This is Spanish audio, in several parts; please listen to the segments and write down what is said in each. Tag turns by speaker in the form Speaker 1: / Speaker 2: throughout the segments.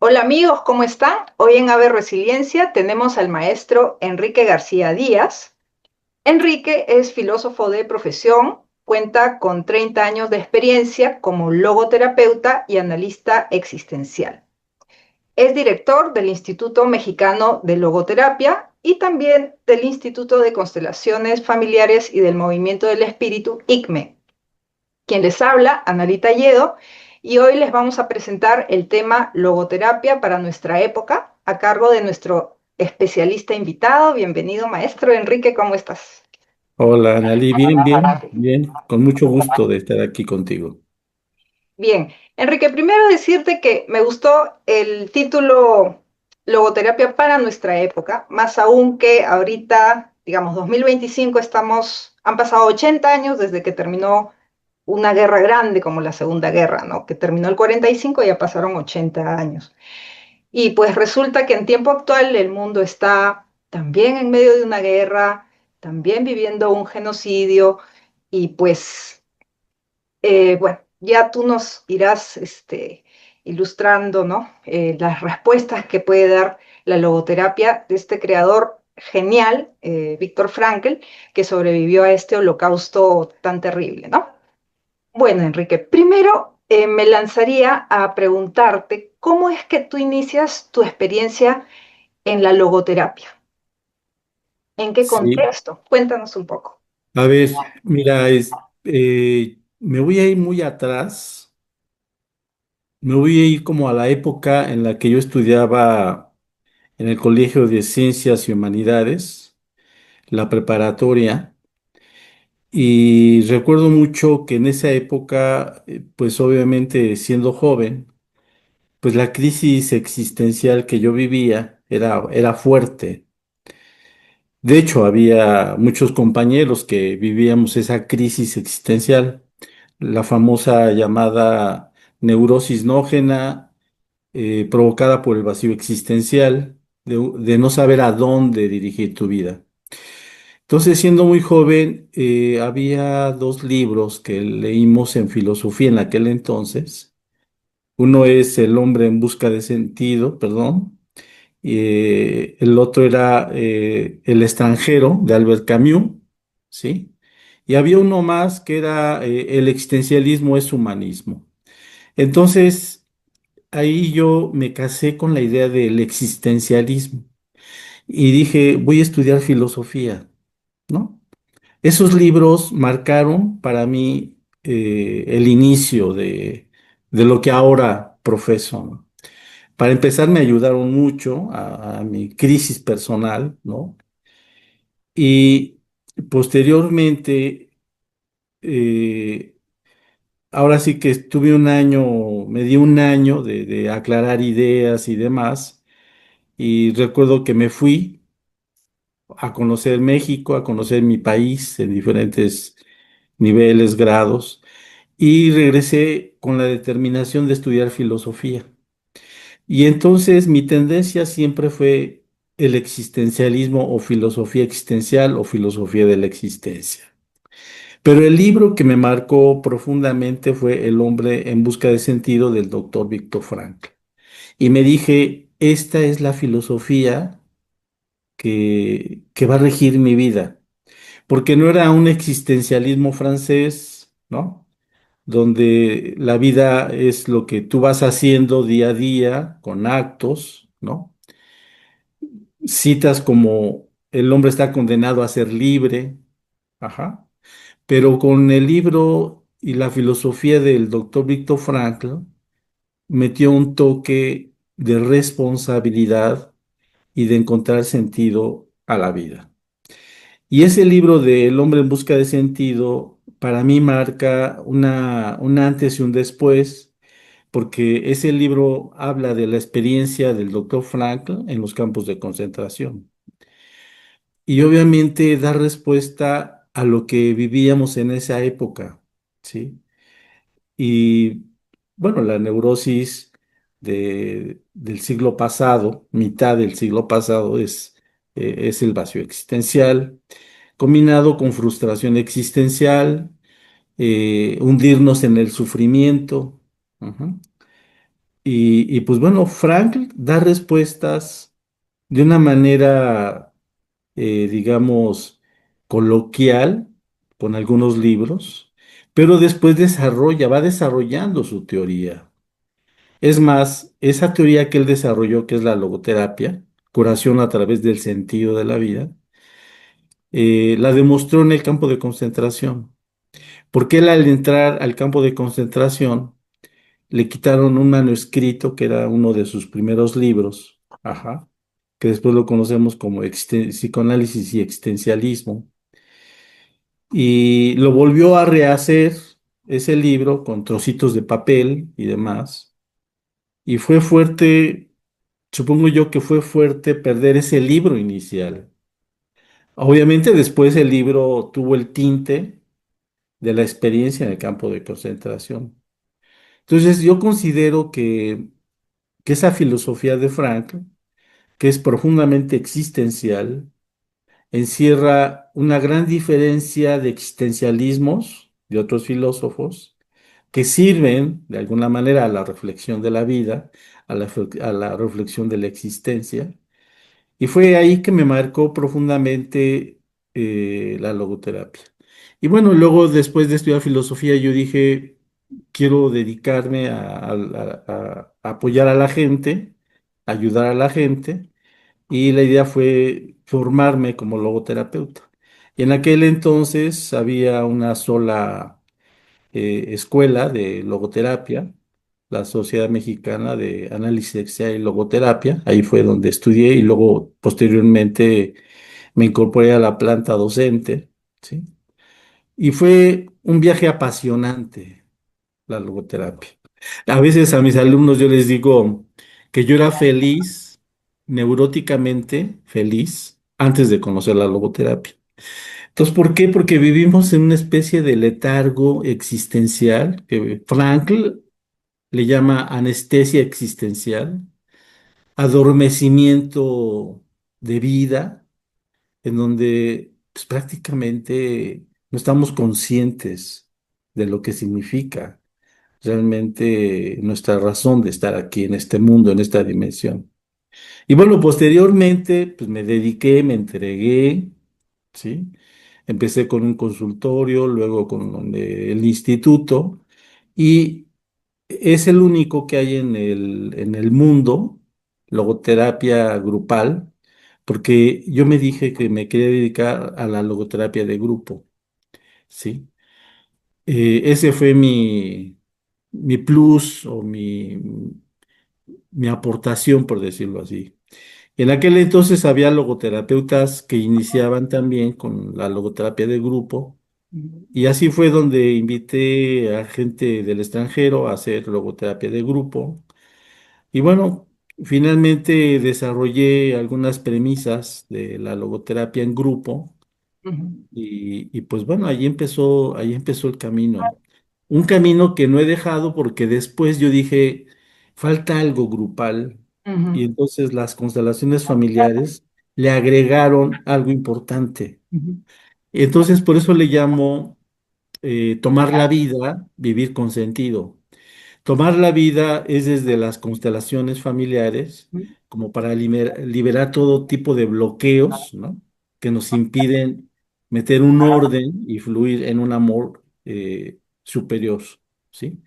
Speaker 1: Hola amigos, ¿cómo están? Hoy en Ave Resiliencia tenemos al maestro Enrique García Díaz. Enrique es filósofo de profesión, cuenta con 30 años de experiencia como logoterapeuta y analista existencial. Es director del Instituto Mexicano de Logoterapia y también del Instituto de Constelaciones Familiares y del Movimiento del Espíritu, ICME. Quien les habla, Analita Yedo, y hoy les vamos a presentar el tema logoterapia para nuestra época, a cargo de nuestro especialista invitado. Bienvenido, maestro Enrique, ¿cómo estás?
Speaker 2: Hola, Analí, bien, bien, bien, con mucho gusto de estar aquí contigo.
Speaker 1: Bien, Enrique, primero decirte que me gustó el título Logoterapia para nuestra época, más aún que ahorita, digamos, 2025, han pasado 80 años desde que terminó una guerra grande como la Segunda Guerra, ¿no? Que terminó el 45 y ya pasaron 80 años. Y pues resulta que en tiempo actual el mundo está también en medio de una guerra, también viviendo un genocidio y pues bueno, ya tú nos irás ilustrando, ¿no? Las respuestas que puede dar la logoterapia de este creador genial, Víctor Frankl, que sobrevivió a este holocausto tan terrible, ¿no? Bueno, Enrique, primero me lanzaría a preguntarte cómo es que tú inicias tu experiencia en la logoterapia. ¿En qué
Speaker 2: Sí,
Speaker 1: contexto? Cuéntanos un poco.
Speaker 2: a ver, mira, me voy a ir muy atrás, me voy a ir como a la época en la que yo estudiaba en el Colegio de Ciencias y Humanidades, la preparatoria, y recuerdo mucho que en esa época, pues obviamente siendo joven, pues la crisis existencial que yo vivía era fuerte. De hecho, había muchos compañeros que vivíamos esa crisis existencial, la famosa llamada neurosis nógena, provocada por el vacío existencial, de no saber a dónde dirigir tu vida. Entonces, siendo muy joven, había dos libros que leímos en filosofía en aquel entonces. Uno es El hombre en busca de sentido, perdón, y el otro era El extranjero de Albert Camus, ¿sí? Y había uno más que era El existencialismo es humanismo. Entonces, ahí yo me casé con la idea del existencialismo y dije, voy a estudiar filosofía, ¿no? Esos libros marcaron para mí el inicio de lo que ahora profeso, ¿no? Para empezar, me ayudaron mucho a mi crisis personal, ¿no? Y posteriormente, eh, ahora sí que estuve un año, me di un año de aclarar ideas y demás, y recuerdo que me fui a conocer México, a conocer mi país en diferentes niveles, grados, y regresé con la determinación de estudiar filosofía. Y entonces mi tendencia siempre fue el existencialismo o filosofía existencial o filosofía de la existencia. Pero el libro que me marcó profundamente fue El hombre en busca de sentido del doctor Viktor Frankl. Y me dije, esta es la filosofía que va a regir mi vida, porque no era un existencialismo francés, ¿no? Donde la vida es lo que tú vas haciendo día a día con actos, ¿no? Citas como el hombre está condenado a ser libre, ajá, pero con el libro y la filosofía del doctor Viktor Frankl metió un toque de responsabilidad y de encontrar sentido a la vida. Y ese libro de El hombre en busca de sentido para mí marca un antes y un después, porque ese libro habla de la experiencia del doctor Frankl en los campos de concentración. Y obviamente da respuesta a lo que vivíamos en esa época, ¿sí? Y bueno, la neurosis del siglo pasado, mitad del siglo pasado, es el vacío existencial, combinado con frustración existencial, hundirnos en el sufrimiento. Ujú. Y pues bueno, Frank da respuestas de una manera, digamos, coloquial, con algunos libros, pero después va desarrollando su teoría. Es más, esa teoría que él desarrolló, que es la logoterapia, curación a través del sentido de la vida, la demostró en el campo de concentración. Porque él al entrar al campo de concentración, le quitaron un manuscrito que era uno de sus primeros libros, ajá, que después lo conocemos como psicoanálisis y existencialismo, y lo volvió a rehacer ese libro con trocitos de papel y demás, y fue fuerte, supongo yo que fue fuerte perder ese libro inicial. Obviamente después el libro tuvo el tinte de la experiencia en el campo de concentración. Entonces yo considero que esa filosofía de Frank, que es profundamente existencial, encierra una gran diferencia de existencialismos de otros filósofos que sirven de alguna manera a la reflexión de la vida, a la reflexión de la existencia. Y fue ahí que me marcó profundamente la logoterapia. Y bueno, luego después de estudiar filosofía, yo dije, quiero dedicarme a apoyar a la gente, ayudar a la gente, y la idea fue formarme como logoterapeuta. Y en aquel entonces había una sola escuela de logoterapia, la Sociedad Mexicana de Análisis Sexual y Logoterapia. Ahí fue donde estudié y luego posteriormente me incorporé a la planta docente, ¿sí? Y fue un viaje apasionante la logoterapia. A veces a mis alumnos yo les digo que yo era feliz, neuróticamente feliz, antes de conocer la logoterapia. Entonces, ¿por qué? Porque vivimos en una especie de letargo existencial que Frankl le llama anestesia existencial, adormecimiento de vida, en donde pues, prácticamente no estamos conscientes de lo que significa realmente nuestra razón de estar aquí en este mundo, en esta dimensión. Y bueno, posteriormente, pues me dediqué, me entregué, ¿sí? Empecé con un consultorio, luego con el instituto, y es el único que hay en el mundo, logoterapia grupal, porque yo me dije que me quería dedicar a la logoterapia de grupo, ¿sí? Ese fue mi plus o mi aportación, por decirlo así. En aquel entonces había logoterapeutas que iniciaban también con la logoterapia de grupo y así fue donde invité a gente del extranjero a hacer logoterapia de grupo. Y bueno, finalmente desarrollé algunas premisas de la logoterapia en grupo y pues bueno, ahí empezó el camino. Un camino que no he dejado porque después yo dije, falta algo grupal. Y entonces las constelaciones familiares le agregaron algo importante. Entonces por eso le llamo tomar la vida, vivir con sentido. Tomar la vida es desde las constelaciones familiares, como para liberar todo tipo de bloqueos, ¿no? Que nos impiden meter un orden y fluir en un amor superior, ¿sí?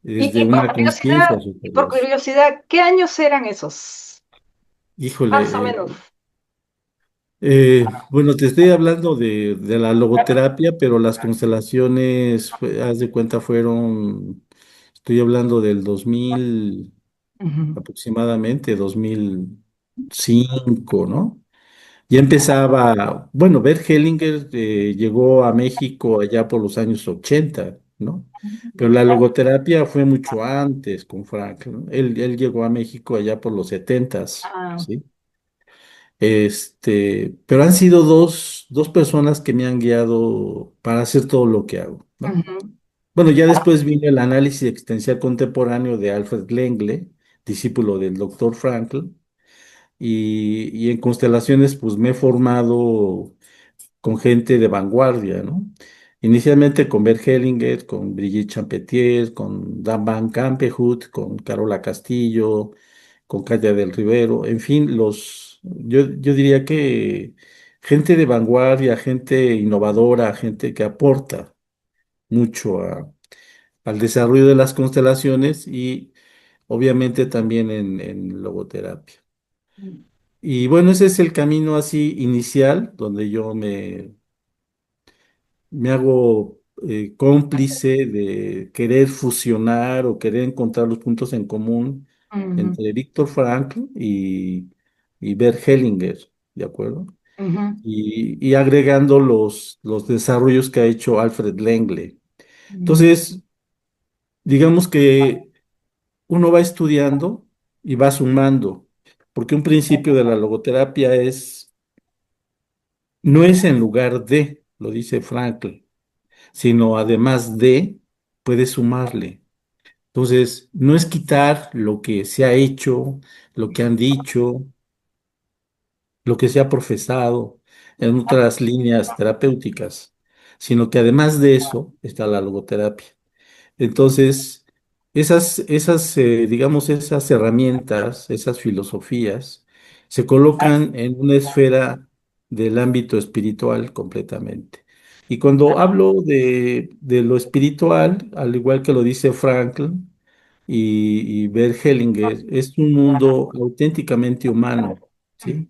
Speaker 2: Desde una conciencia
Speaker 1: Y por
Speaker 2: superior.
Speaker 1: curiosidad, ¿qué años eran esos? Más o
Speaker 2: Híjole,
Speaker 1: menos.
Speaker 2: bueno, te estoy hablando de la logoterapia, pero las constelaciones, haz de cuenta, estoy hablando del 2000
Speaker 1: Ujú,
Speaker 2: aproximadamente 2005, ¿no? Ya empezaba, bueno, Bert Hellinger llegó a México allá por los años 80, ¿no? Pero la logoterapia fue mucho antes con Frank, ¿no? Él llegó a México allá por los 70,
Speaker 1: ah,
Speaker 2: ¿sí? Pero han sido dos personas que me han guiado para hacer todo lo que hago, ¿no?
Speaker 1: ujú,
Speaker 2: Bueno, ya después vino el análisis existencial contemporáneo de Alfred Lengle, discípulo del doctor Frankl, y en constelaciones pues me he formado con gente de vanguardia, ¿no? Inicialmente con Bert Hellinger, con Brigitte Champetier, con Dan Van Campenhut, con Carola Castillo, con Katia del Rivero, en fin, yo diría que gente de vanguardia, gente innovadora, gente que aporta mucho al desarrollo de las constelaciones y obviamente también en logoterapia. Y bueno, ese es el camino así inicial, donde yo me hago cómplice de querer fusionar o querer encontrar los puntos en común
Speaker 1: Ujú,
Speaker 2: entre Viktor Frankl y Bert Hellinger, ¿de acuerdo?
Speaker 1: ujú,
Speaker 2: Y agregando los desarrollos que ha hecho Alfred Lengle.
Speaker 1: ujú,
Speaker 2: Entonces, digamos que uno va estudiando y va sumando, porque un principio de la logoterapia no es en lugar de, lo dice Frankl, sino además de, puede sumarle. Entonces, no es quitar lo que se ha hecho, lo que han dicho, lo que se ha profesado en otras líneas terapéuticas, sino que además de eso está la logoterapia. Entonces, digamos, esas herramientas, esas filosofías, se colocan en una esfera del ámbito espiritual completamente. Y cuando hablo de lo espiritual, al igual que lo dice Frankl y Bert Hellinger, es un mundo auténticamente humano, ¿sí?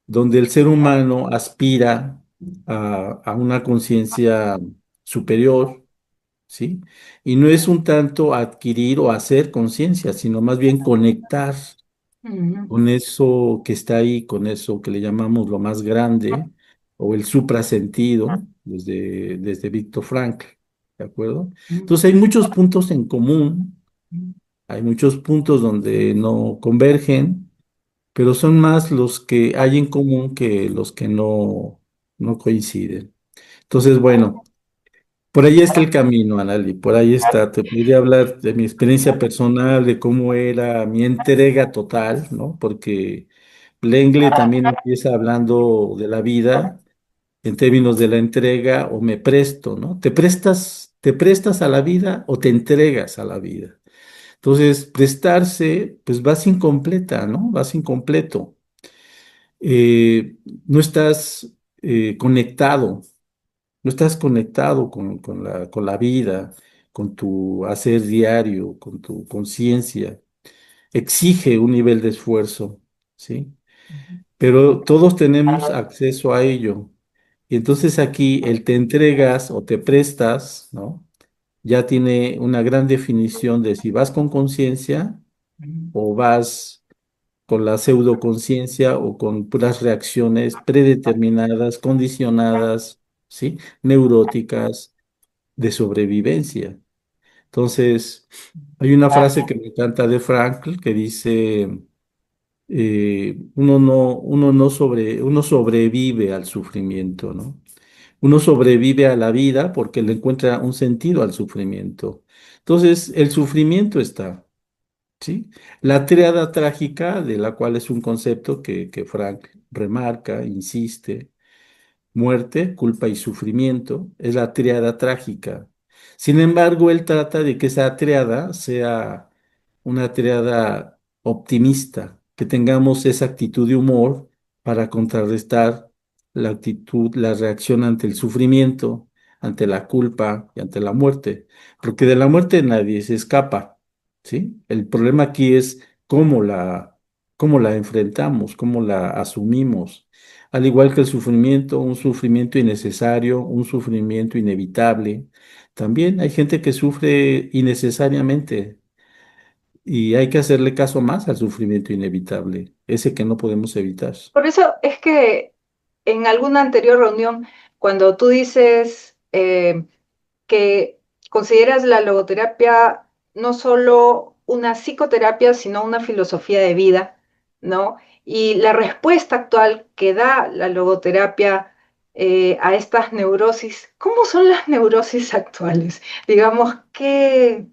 Speaker 2: Donde el ser humano aspira a una conciencia superior, ¿sí? Y no es un tanto adquirir o hacer conciencia, sino más bien conectar
Speaker 1: ujú,
Speaker 2: con eso que está ahí, con eso que le llamamos lo más grande o el suprasentido desde Viktor Frankl, ¿de acuerdo? Entonces hay muchos puntos en común, hay muchos puntos donde no convergen, pero son más los que hay en común que los que no coinciden. Entonces, bueno. Por ahí está el camino, Anali, por ahí está. Te podría hablar de mi experiencia personal, de cómo era mi entrega total, ¿no? Porque Lengle también empieza hablando de la vida en términos de la entrega o me presto, ¿no? Te prestas a la vida o te entregas a la vida. Entonces, prestarse, pues vas incompleta, ¿no? Vas incompleto. No estás conectado. No estás conectado con la vida, con tu hacer diario, con tu conciencia. Exige un nivel de esfuerzo, ¿sí? Pero todos tenemos acceso a ello. Y entonces aquí el te entregas o te prestas, ¿no? Ya tiene una gran definición de si vas con conciencia o vas con la pseudoconciencia o con puras reacciones predeterminadas, condicionadas, ¿sí? Neuróticas de sobrevivencia. Entonces, hay una frase que me encanta de Frankl que dice, uno sobrevive al sufrimiento, ¿no? Uno sobrevive a la vida porque le encuentra un sentido al sufrimiento. Entonces, el sufrimiento está, ¿sí? La tríada trágica, de la cual es un concepto que Frank remarca, insiste, muerte, culpa y sufrimiento, es la tríada trágica. Sin embargo, él trata de que esa tríada sea una tríada optimista, que tengamos esa actitud de humor para contrarrestar la actitud, la reacción ante el sufrimiento, ante la culpa y ante la muerte, porque de la muerte nadie se escapa, ¿sí? El problema aquí es cómo la enfrentamos, cómo la asumimos. Al igual que el sufrimiento, un sufrimiento innecesario, un sufrimiento inevitable. También hay gente que sufre innecesariamente y hay que hacerle caso más al sufrimiento inevitable, ese que no podemos evitar.
Speaker 1: por eso es que en alguna anterior reunión, cuando tú dices que consideras la logoterapia no solo una psicoterapia, sino una filosofía de vida, ¿no? Y la respuesta actual que da la logoterapia a estas neurosis, ¿cómo son las neurosis actuales? Digamos, ¿qué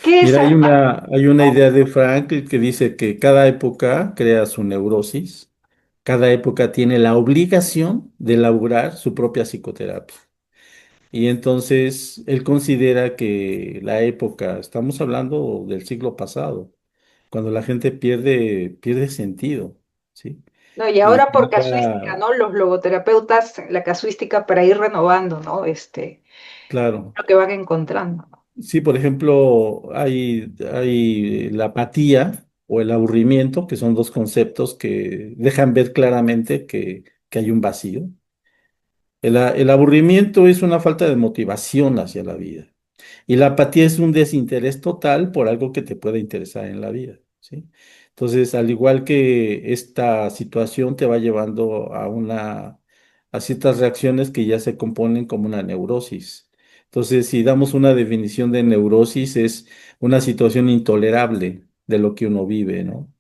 Speaker 1: es?
Speaker 2: Mira, hay una idea de Frankl que dice que cada época crea su neurosis, cada época tiene la obligación de elaborar su propia psicoterapia. Y entonces él considera que la época, estamos hablando del siglo pasado, cuando la gente pierde sentido, ¿sí?
Speaker 1: No, y
Speaker 2: Y
Speaker 1: ahora por casuística,
Speaker 2: ya,
Speaker 1: ¿no? Los logoterapeutas, la casuística para ir renovando, ¿no?
Speaker 2: claro,
Speaker 1: Lo que van encontrando.
Speaker 2: sí, por ejemplo, hay la apatía o el aburrimiento, que son dos conceptos que dejan ver claramente que hay un vacío. El aburrimiento es una falta de motivación hacia la vida. Y la apatía es un desinterés total por algo que te puede interesar en la vida, ¿sí? Entonces, al igual que esta situación te va llevando a ciertas reacciones que ya se componen como una neurosis. Entonces, si damos una definición de neurosis, es una situación intolerable de lo que uno vive, ¿no?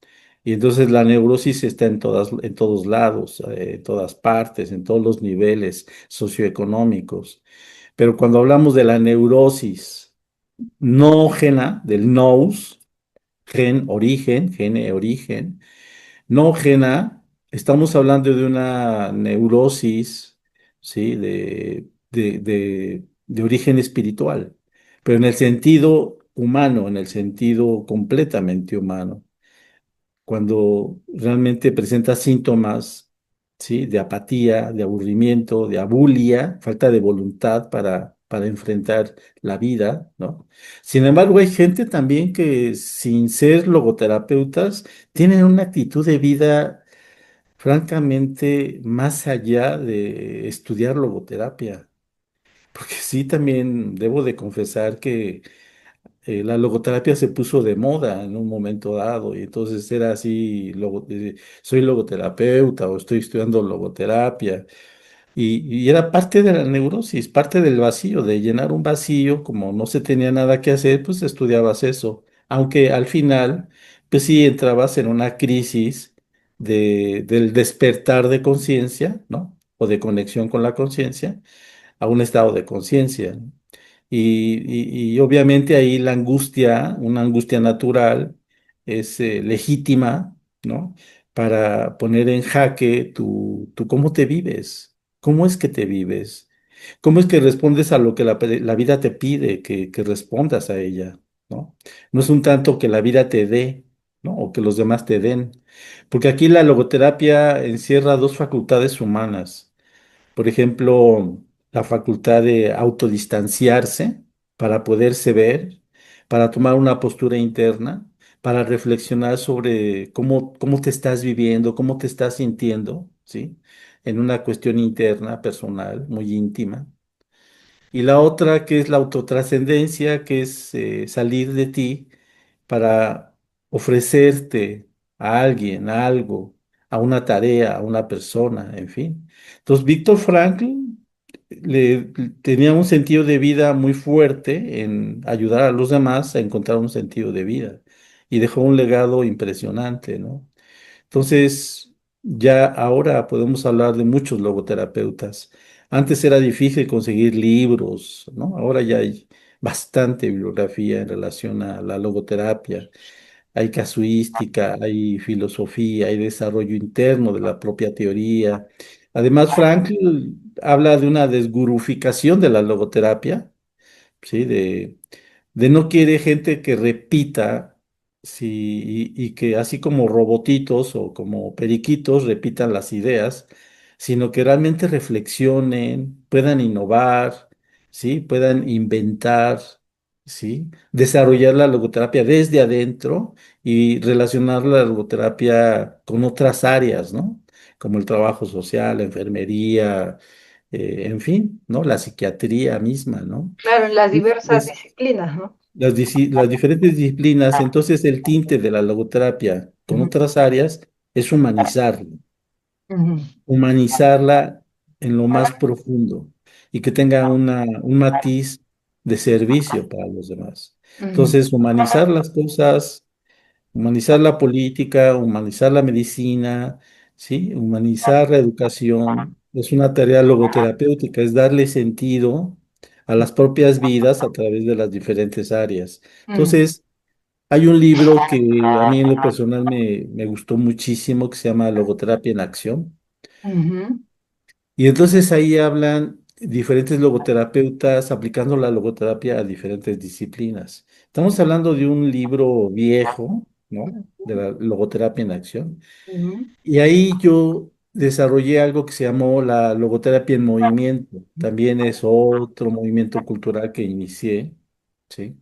Speaker 2: Y entonces la neurosis está en todos lados, en todas partes, en todos los niveles socioeconómicos. Pero cuando hablamos de la neurosis nógena, del nous, gene origen, nógena, estamos hablando de una neurosis, ¿sí? De origen espiritual, pero en el sentido humano, en el sentido completamente humano cuando realmente presenta síntomas, ¿sí? De apatía, de aburrimiento, de abulia, falta de voluntad para enfrentar la vida, ¿no? Sin embargo, hay gente también que sin ser logoterapeutas tienen una actitud de vida francamente más allá de estudiar logoterapia. Porque sí, también debo de confesar que la logoterapia se puso de moda en un momento dado y entonces era así, soy logoterapeuta o estoy estudiando logoterapia y era parte de la neurosis, parte del vacío, de llenar un vacío, como no se tenía nada que hacer, pues estudiabas eso, aunque al final, pues sí entrabas en una crisis del despertar de conciencia, ¿no? O de conexión con la conciencia a un estado de conciencia. ¿No? Y obviamente ahí la angustia, una angustia natural, es legítima, ¿no? Para poner en jaque tu cómo te vives, cómo es que te vives, cómo es que respondes a lo que la vida te pide, que respondas a ella, ¿no? No es un tanto que la vida te dé, ¿no? O que los demás te den, porque aquí la logoterapia encierra dos facultades humanas. Por ejemplo, la facultad de autodistanciarse para poderse ver, para tomar una postura interna, para reflexionar sobre cómo te estás viviendo, cómo te estás sintiendo, ¿sí? En una cuestión interna, personal, muy íntima. Y la otra que es la autotrascendencia, que es salir de ti para ofrecerte a alguien, a algo, a una tarea, a una persona, en fin. Entonces, Víctor Frankl le, tenía un sentido de vida muy fuerte en ayudar a los demás a encontrar un sentido de vida y dejó un legado impresionante, ¿no? Entonces, ya ahora podemos hablar de muchos logoterapeutas. Antes era difícil conseguir libros, ¿no? Ahora ya hay bastante bibliografía en relación a la logoterapia. Hay casuística, hay filosofía, hay desarrollo interno de la propia teoría. Además, Frankl habla de una desguruficación de la logoterapia, ¿sí? De no quiere gente que repita, sí, y que así como robotitos o como periquitos repitan las ideas, sino que realmente reflexionen, puedan innovar, ¿sí? Puedan inventar, ¿sí? Desarrollar la logoterapia desde adentro y relacionar la logoterapia con otras áreas, ¿no? Como el trabajo social, la enfermería, en fin, ¿no? La psiquiatría misma, ¿no?
Speaker 1: Claro, en las
Speaker 2: Es,
Speaker 1: diversas
Speaker 2: es
Speaker 1: disciplinas, ¿no?
Speaker 2: las diferentes disciplinas, entonces el tinte de la logoterapia con
Speaker 1: Ujú,
Speaker 2: otras áreas es
Speaker 1: ujú,
Speaker 2: humanizarla en lo más profundo y que tenga un matiz de servicio para los demás.
Speaker 1: ujú.
Speaker 2: Entonces, humanizar las cosas, humanizar la política, humanizar la medicina, ¿sí? Humanizar la educación es una tarea logoterapéutica, es darle sentido a las propias vidas a través de las diferentes áreas.
Speaker 1: Mm,
Speaker 2: Entonces, hay un libro que a mí en lo personal me gustó muchísimo que se llama Logoterapia en Acción.
Speaker 1: ujú,
Speaker 2: Y entonces ahí hablan diferentes logoterapeutas aplicando la logoterapia a diferentes disciplinas. Estamos hablando de un libro viejo, ¿no? De la logoterapia en acción.
Speaker 1: Ujú,
Speaker 2: Y ahí yo desarrollé algo que se llamó la logoterapia en movimiento. También es otro movimiento cultural que inicié, ¿sí?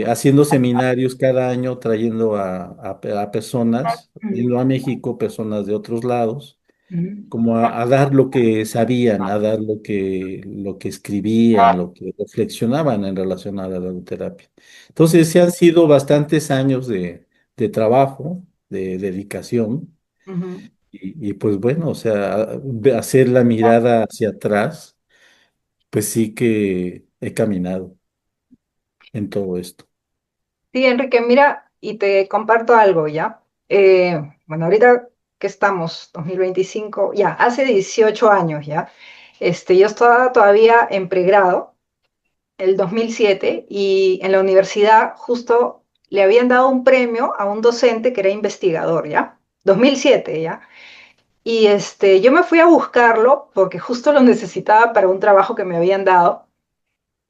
Speaker 2: Haciendo seminarios cada año, trayendo a personas, yendo a México, personas de otros lados,
Speaker 1: ujú,
Speaker 2: como a dar lo que sabían, a dar lo que escribían, lo que reflexionaban en relación a la logoterapia. Entonces, sí han sido bastantes años de trabajo, de dedicación,
Speaker 1: ujú.
Speaker 2: y pues bueno, o sea, hacer la mirada hacia atrás, pues sí que he caminado en todo esto.
Speaker 1: Sí, Enrique, mira, y te comparto algo, ¿ya? Bueno, ahorita que estamos, 2025, ya, hace 18 años, ¿ya? Yo estaba todavía en pregrado, el 2007, y en la universidad justo le habían dado un premio a un docente que era investigador, ¿ya? 2007, ¿ya? Y yo me fui a buscarlo porque justo lo necesitaba para un trabajo que me habían dado,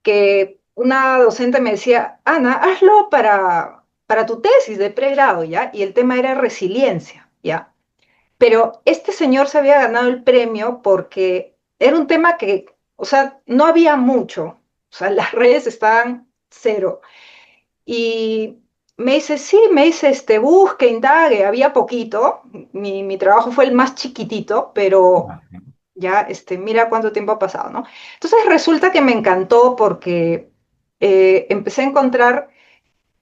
Speaker 1: que una docente me decía, Ana, hazlo para tu tesis de pregrado, ¿ya? Y el tema era resiliencia, ¿ya? Pero este señor se había ganado el premio porque era un tema que, o sea, no había mucho, o sea, las redes estaban cero. Y me dice, sí, me dice, busque, indague, había poquito, mi trabajo fue el más chiquitito, pero
Speaker 2: Ajá.
Speaker 1: ya, mira cuánto tiempo ha pasado, ¿no? Entonces resulta que me encantó porque empecé a encontrar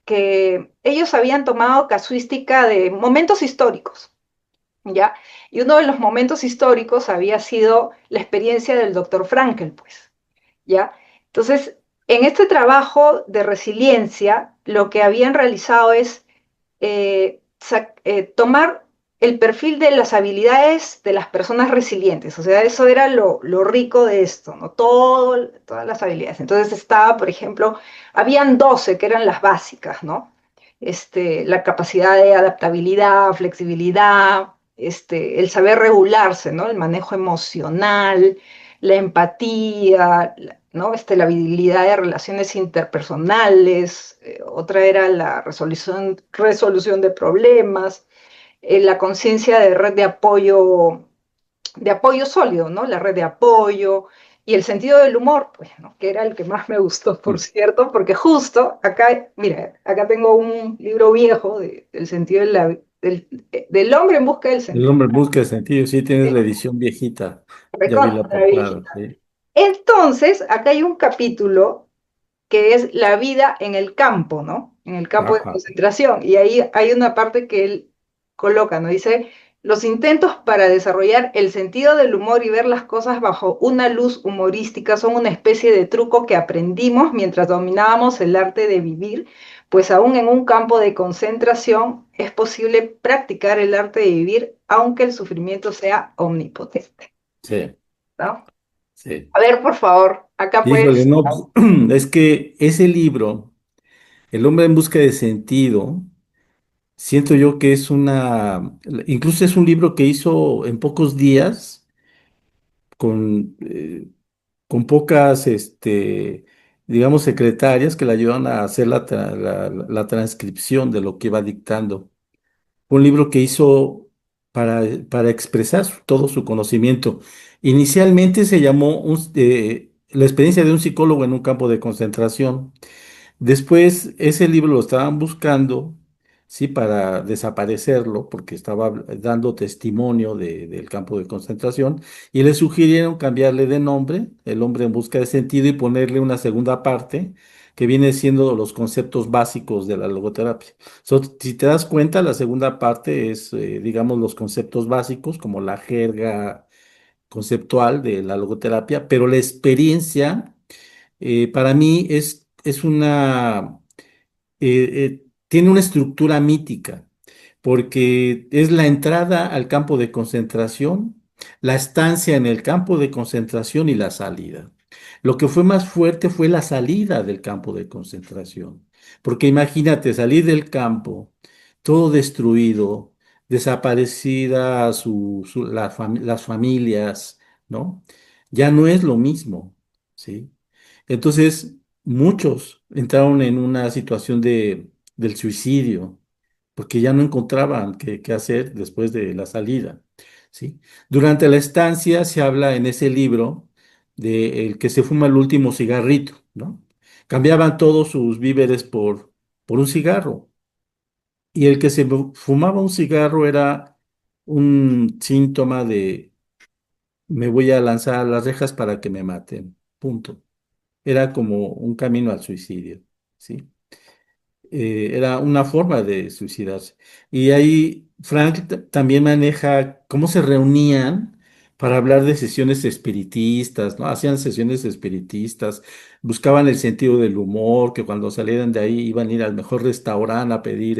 Speaker 1: que ellos habían tomado casuística de momentos históricos, ¿ya? Y uno de los momentos históricos había sido la experiencia del doctor Frankel, pues, ¿ya? Entonces, en este trabajo de resiliencia, lo que habían realizado es tomar el perfil de las habilidades de las personas resilientes. O sea, eso era lo rico de esto, ¿no? Todas las habilidades. Entonces estaba, por ejemplo, habían 12 que eran las básicas, ¿no? La capacidad de adaptabilidad, flexibilidad, el saber regularse, ¿no? El manejo emocional, la empatía, ¿no? La habilidad de relaciones interpersonales, otra era la resolución de problemas, la conciencia de apoyo sólido, ¿no? La red de apoyo y el sentido del humor, pues, ¿no? Que era el que más me gustó, por cierto, porque justo acá, mira, acá tengo un libro viejo del sentido del hombre en busca del
Speaker 2: El
Speaker 1: sentido.
Speaker 2: hombre en busca de sentido, sí tienes la edición viejita, ya vi la
Speaker 1: Recontra
Speaker 2: portada,
Speaker 1: viejita.
Speaker 2: sí.
Speaker 1: Entonces, acá hay un capítulo que es la vida en el campo, ¿no? En el campo de
Speaker 2: Ajá,
Speaker 1: concentración. Y ahí hay una parte que él coloca, ¿no? Dice, los intentos para desarrollar el sentido del humor y ver las cosas bajo una luz humorística son una especie de truco que aprendimos mientras dominábamos el arte de vivir, pues aún en un campo de concentración es posible practicar el arte de vivir aunque el sufrimiento sea omnipotente,
Speaker 2: sí,
Speaker 1: ¿no?
Speaker 2: sí.
Speaker 1: A ver, por favor, acá
Speaker 2: Híjole,
Speaker 1: pues,
Speaker 2: no, pues, es que ese libro, El hombre en busca de sentido, siento yo que es incluso es un libro que hizo en pocos días, con, eh, con pocas, digamos, secretarias que le ayudan a hacer la transcripción de lo que va dictando. Un libro que hizo para expresar todo su conocimiento. Inicialmente se llamó La experiencia de un psicólogo en un campo de concentración. Después ese libro lo estaban buscando, sí, para desaparecerlo, porque estaba dando testimonio del campo de concentración, y le sugirieron cambiarle de nombre, El hombre en busca de sentido, y ponerle una segunda parte que viene siendo los conceptos básicos de la logoterapia. Si te das cuenta, la segunda parte es, digamos, los conceptos básicos, como la jerga conceptual de la logoterapia, pero la experiencia para mí tiene una estructura mítica, porque es la entrada al campo de concentración, la estancia en el campo de concentración y la salida. Lo que fue más fuerte fue la salida del campo de concentración, porque imagínate salir del campo, todo destruido, desaparecida las familias, ¿no? ya no es lo mismo, ¿sí? Entonces, muchos entraron en una situación del suicidio, porque ya no encontraban qué hacer después de la salida, ¿sí? Durante la estancia se habla en ese libro de el que se fuma el último cigarrito, ¿no? Cambiaban todos sus víveres por un cigarro. Y el que se fumaba un cigarro era un síntoma de me voy a lanzar a las rejas para que me maten. Punto. Era como un camino al suicidio, ¿sí? Era una forma de suicidarse. Y ahí Frank también maneja cómo se reunían para hablar de sesiones espiritistas, ¿no? Hacían sesiones espiritistas, buscaban el sentido del humor, que cuando salieran de ahí iban a ir al mejor restaurante a pedir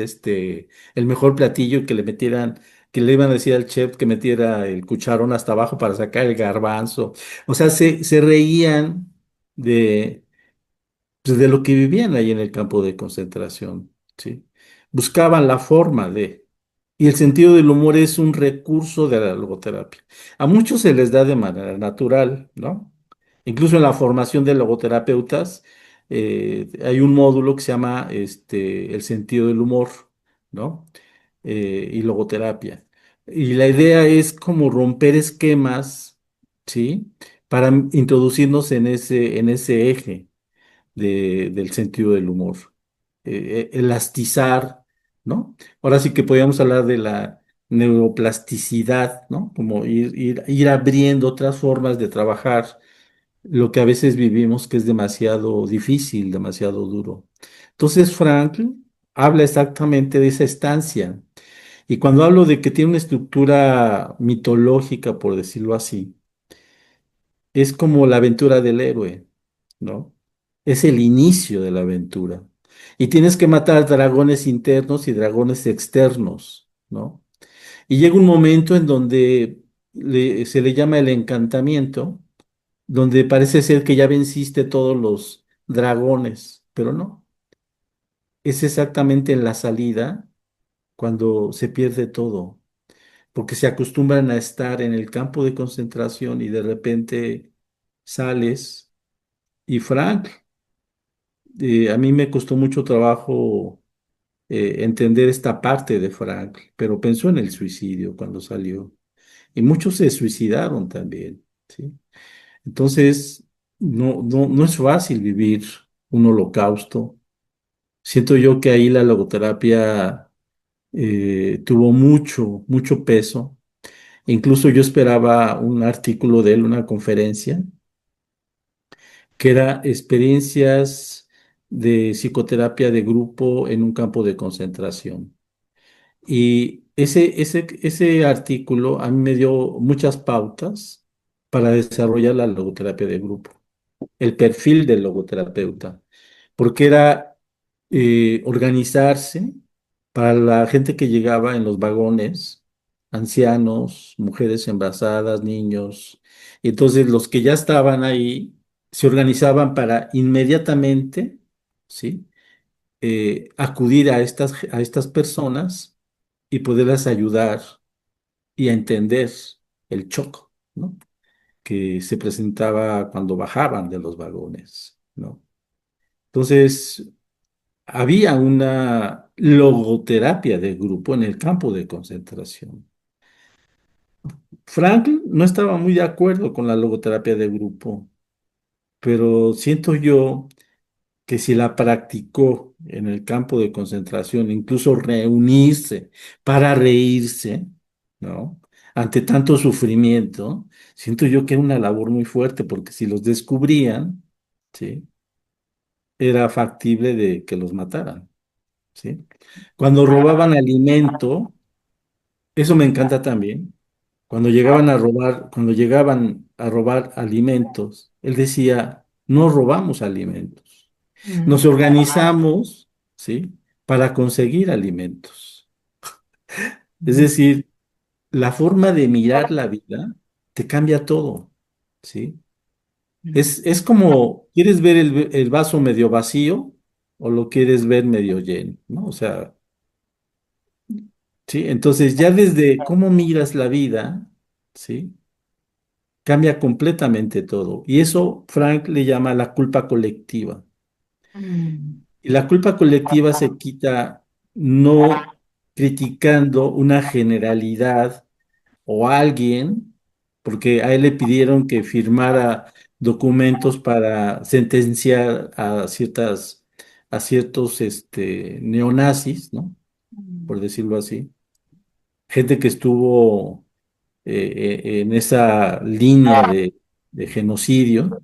Speaker 2: el mejor platillo que le metieran, que le iban a decir al chef que metiera el cucharón hasta abajo para sacar el garbanzo. O sea, se reían pues, de lo que vivían ahí en el campo de concentración, ¿sí? Buscaban la forma de... Y el sentido del humor es un recurso de la logoterapia. A muchos se les da de manera natural, ¿no? Incluso en la formación de logoterapeutas hay un módulo que se llama el sentido del humor, ¿no? Y logoterapia. Y la idea es como romper esquemas, ¿sí? Para introducirnos en ese eje del sentido del humor. Elastizar, ¿no? Ahora sí que podríamos hablar de la neuroplasticidad, ¿no? Como ir abriendo otras formas de trabajar lo que a veces vivimos que es demasiado difícil, demasiado duro. Entonces, Frankl habla exactamente de esa estancia. Y cuando hablo de que tiene una estructura mitológica, por decirlo así, es como la aventura del héroe, ¿no? Es el inicio de la aventura. Y tienes que matar dragones internos y dragones externos, ¿no? Y llega un momento en donde se le llama el encantamiento, donde parece ser que ya venciste todos los dragones, pero no. Es exactamente en la salida cuando se pierde todo, porque se acostumbran a estar en el campo de concentración y de repente sales y Frank, a mí me costó mucho trabajo entender esta parte de Frank, pero pensó en el suicidio cuando salió. Y muchos se suicidaron también, ¿sí? Entonces, no es fácil vivir un holocausto. Siento yo que ahí la logoterapia tuvo mucho peso. Incluso yo esperaba un artículo de él, una conferencia, que era experiencias de psicoterapia de grupo en un campo de concentración. Y ese artículo a mí me dio muchas pautas para desarrollar la logoterapia de grupo, el perfil del logoterapeuta, porque era organizarse para la gente que llegaba en los vagones, ancianos, mujeres embarazadas, niños. Y entonces los que ya estaban ahí se organizaban para inmediatamente, ¿sí? Acudir a estas personas y poderlas ayudar y a entender el shock, ¿no? Que se presentaba cuando bajaban de los vagones, ¿no? Entonces, había una logoterapia de grupo en el campo de concentración. Franklin no estaba muy de acuerdo con la logoterapia de grupo, pero siento yo que si la practicó en el campo de concentración, incluso reunirse para reírse, ¿no? Ante tanto sufrimiento, siento yo que era una labor muy fuerte, porque si los descubrían, ¿sí? Era factible de que los mataran, ¿sí? Cuando robaban alimento, eso me encanta también. Cuando llegaban a robar alimentos, él decía, no robamos alimentos. Nos
Speaker 1: Mm,
Speaker 2: organizamos, ¿sí? Para conseguir alimentos. Es
Speaker 1: mm,
Speaker 2: decir, la forma de mirar la vida te cambia todo, ¿sí?
Speaker 1: mm.
Speaker 2: Es como, ¿quieres ver el vaso medio vacío o lo quieres ver medio lleno? ¿No? O sea, sí, entonces ya desde cómo miras la vida, ¿sí? cambia completamente todo. Y eso Frank le llama la culpa colectiva.
Speaker 1: Mm,
Speaker 2: Y la culpa colectiva se quita no criticando una generalidad o alguien, porque a él le pidieron que firmara documentos para sentenciar a ciertos neonazis, ¿no?
Speaker 1: mm,
Speaker 2: Por decirlo así. Gente que estuvo en esa línea de genocidio.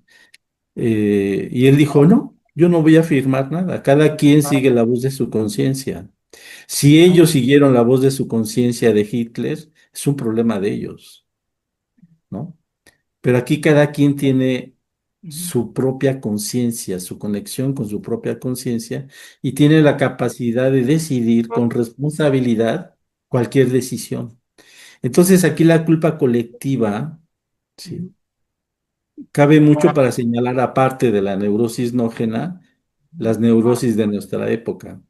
Speaker 2: Y él dijo, no, yo no voy a firmar nada. Cada quien sigue la voz de su conciencia. Si ellos siguieron la voz de su conciencia de Hitler, es un problema de ellos, ¿no? Pero aquí cada quien tiene
Speaker 1: mm,
Speaker 2: su propia conciencia, su conexión con su propia conciencia y tiene la capacidad de decidir con responsabilidad cualquier decisión. Entonces aquí la culpa colectiva, ¿sí?
Speaker 1: mm,
Speaker 2: Cabe mucho para señalar aparte de la neurosis nógena, las neurosis de nuestra época,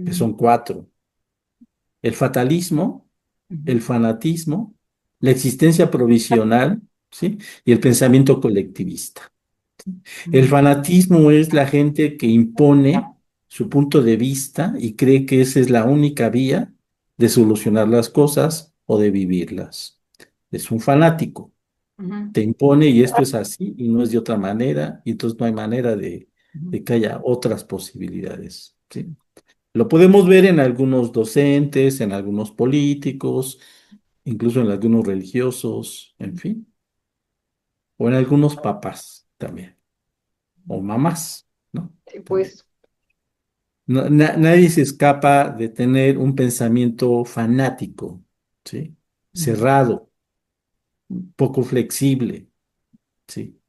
Speaker 2: que
Speaker 1: mm,
Speaker 2: son cuatro: el fatalismo, el
Speaker 1: mm,
Speaker 2: fanatismo, la existencia provisional, ¿sí? Y el pensamiento colectivista. El
Speaker 1: mm,
Speaker 2: fanatismo es la gente que impone su punto de vista y cree que esa es la única vía de solucionar las cosas o de vivirlas. Es un fanático,
Speaker 1: mm,
Speaker 2: te impone y esto es así y no es de otra manera, y entonces no hay manera
Speaker 1: mm,
Speaker 2: de que haya otras posibilidades, ¿sí? Lo podemos ver en algunos docentes, en algunos políticos, incluso en algunos religiosos, en fin, o en algunos papás también, o mamás, ¿no?
Speaker 1: sí,
Speaker 2: También.
Speaker 1: pues.
Speaker 2: Nadie se escapa de tener un pensamiento fanático, ¿sí?
Speaker 1: Mm,
Speaker 2: Cerrado, poco flexible, ¿sí?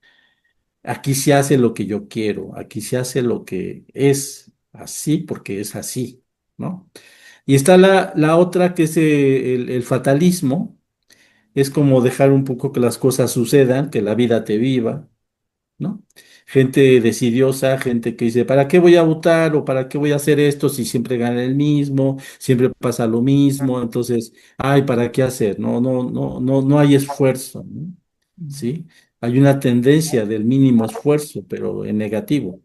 Speaker 2: Aquí se hace lo que yo quiero, aquí se hace lo que es así porque es así, ¿no? Y está la otra que es el fatalismo, es como dejar un poco que las cosas sucedan, que la vida te viva, ¿no? Gente decidiosa, gente que dice, ¿para qué voy a votar o para qué voy a hacer esto si siempre gana el mismo, siempre pasa lo mismo? Entonces, ay, ¿para qué hacer? No hay esfuerzo, ¿no?
Speaker 1: mm.
Speaker 2: ¿Sí? Hay una tendencia del mínimo esfuerzo, pero en negativo.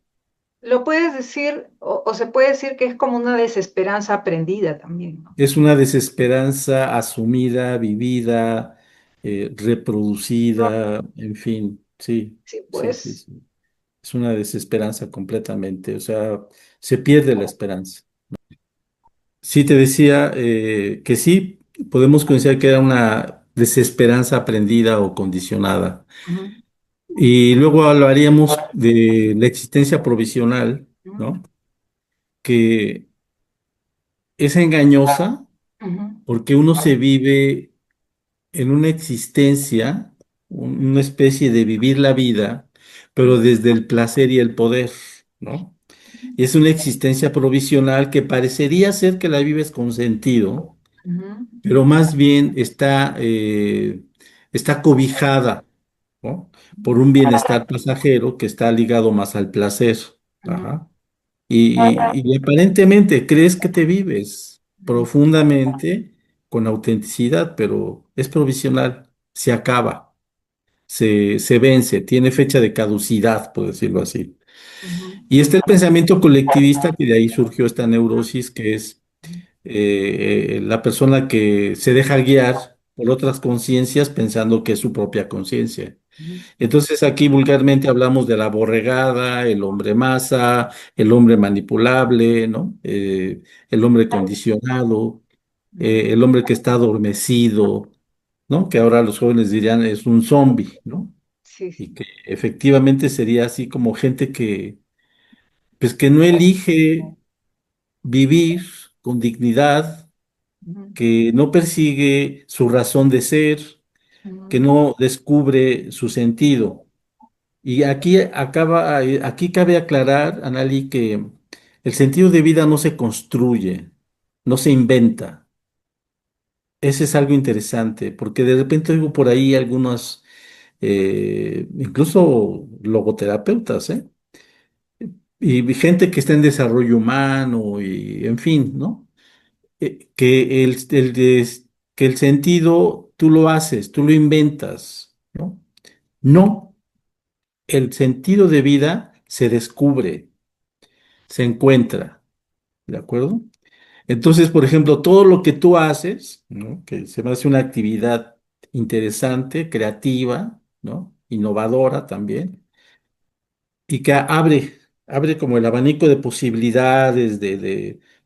Speaker 1: Lo puedes decir, o se puede decir que es como una desesperanza aprendida también, ¿no?
Speaker 2: Es una desesperanza asumida, vivida, reproducida, en fin, sí,
Speaker 1: Sí,
Speaker 2: sí, sí,
Speaker 1: pues.
Speaker 2: sí. Es una desesperanza completamente, o sea, se pierde la esperanza. Sí, te decía que sí, podemos considerar que era una desesperanza aprendida o condicionada.
Speaker 1: Ujú,
Speaker 2: Y luego hablaríamos de la existencia provisional,
Speaker 1: ujú,
Speaker 2: ¿no? Que es engañosa
Speaker 1: ujú,
Speaker 2: porque uno se vive en una existencia, una especie de vivir la vida, pero desde el placer y el poder, ¿no? Y es una existencia provisional que parecería ser que la vives con sentido,
Speaker 1: ujú,
Speaker 2: pero más bien está cobijada, ¿no? Por un bienestar pasajero que está ligado más al placer.
Speaker 1: ujú,
Speaker 2: Ajá. Y aparentemente crees que te vives
Speaker 1: ujú,
Speaker 2: profundamente con autenticidad, pero es provisional, se acaba, se vence, tiene fecha de caducidad, por decirlo así.
Speaker 1: ujú,
Speaker 2: Y está el pensamiento colectivista, que de ahí surgió esta neurosis, que es la persona que se deja guiar por otras conciencias pensando que es su propia conciencia.
Speaker 1: ujú,
Speaker 2: Entonces aquí vulgarmente hablamos de la borregada, el hombre masa, el hombre manipulable, ¿no? El hombre condicionado,
Speaker 1: ujú.
Speaker 2: el hombre que está adormecido, ¿no? Que ahora los jóvenes dirían es un zombie, ¿no?
Speaker 1: Sí,
Speaker 2: Y
Speaker 1: sí.
Speaker 2: que efectivamente sería así como gente que, pues que no elige vivir con dignidad,
Speaker 1: Ujú,
Speaker 2: que no persigue su razón de ser, que
Speaker 1: ujú,
Speaker 2: no descubre su sentido. Y aquí cabe aclarar, Anali, que el sentido de vida no se construye, no se inventa. Ese es algo interesante, porque de repente oigo por ahí algunos, incluso logoterapeutas, ¿eh? Y gente que está en desarrollo humano y en fin, ¿no? Que que el sentido tú lo haces, tú lo inventas, ¿no? No, el sentido de vida se descubre, se encuentra, ¿de acuerdo? Entonces, por ejemplo, todo lo que tú haces, ¿no? Que se me hace una actividad interesante, creativa, ¿no? Innovadora también, y que abre como el abanico de posibilidades,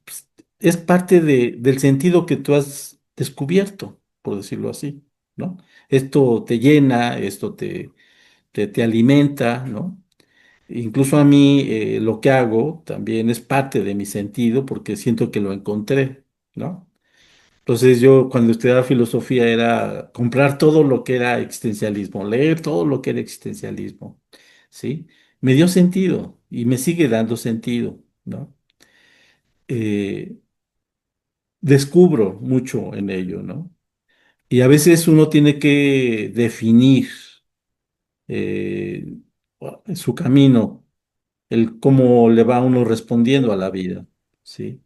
Speaker 2: pues, es parte del sentido que tú has descubierto, por decirlo así, ¿no? Esto te llena, esto te alimenta, ¿no? Incluso a mí lo que hago también es parte de mi sentido porque siento que lo encontré, ¿no? Entonces yo cuando estudiaba filosofía era comprar todo lo que era existencialismo, leer todo lo que era existencialismo, ¿sí? Me dio sentido y me sigue dando sentido, ¿no? Eh, Descubro mucho en ello, ¿no? Y a veces uno tiene que definir eh, su camino, el cómo le va uno respondiendo a la vida, ¿sí?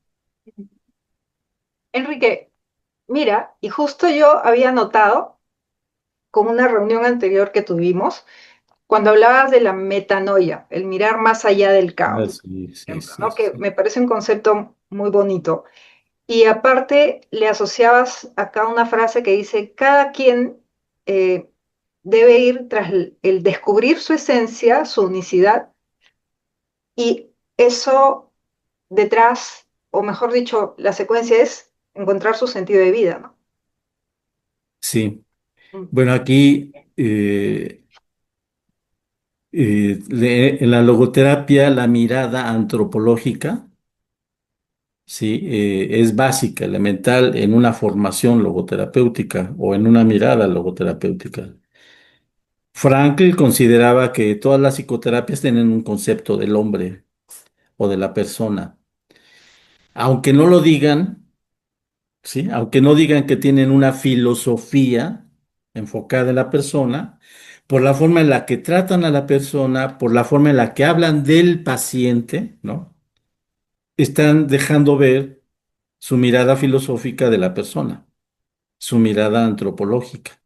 Speaker 1: Enrique, mira, y justo yo había notado con una reunión anterior que tuvimos, cuando hablabas de la metanoia, el mirar más allá del
Speaker 2: Ah,
Speaker 1: caos,
Speaker 2: sí,
Speaker 1: por
Speaker 2: sí,
Speaker 1: ejemplo,
Speaker 2: sí,
Speaker 1: ¿no? Que
Speaker 2: sí.
Speaker 1: me parece un concepto muy bonito. Y aparte le asociabas acá una frase que dice, cada quien eh, debe ir tras el descubrir su esencia, su unicidad, y eso detrás, o mejor dicho, la secuencia es encontrar su sentido de vida, ¿no?
Speaker 2: Sí.
Speaker 1: Mm.
Speaker 2: Bueno, aquí en la logoterapia la mirada antropológica, sí, es básica, elemental en una formación logoterapéutica o en una mirada logoterapéutica. Frankl consideraba que todas las psicoterapias tienen un concepto del hombre o de la persona. Aunque no lo digan, ¿sí? Aunque no digan que tienen una filosofía enfocada en la persona, por la forma en la que tratan a la persona, por la forma en la que hablan del paciente, ¿no? Están dejando ver su mirada filosófica de la persona, su mirada antropológica.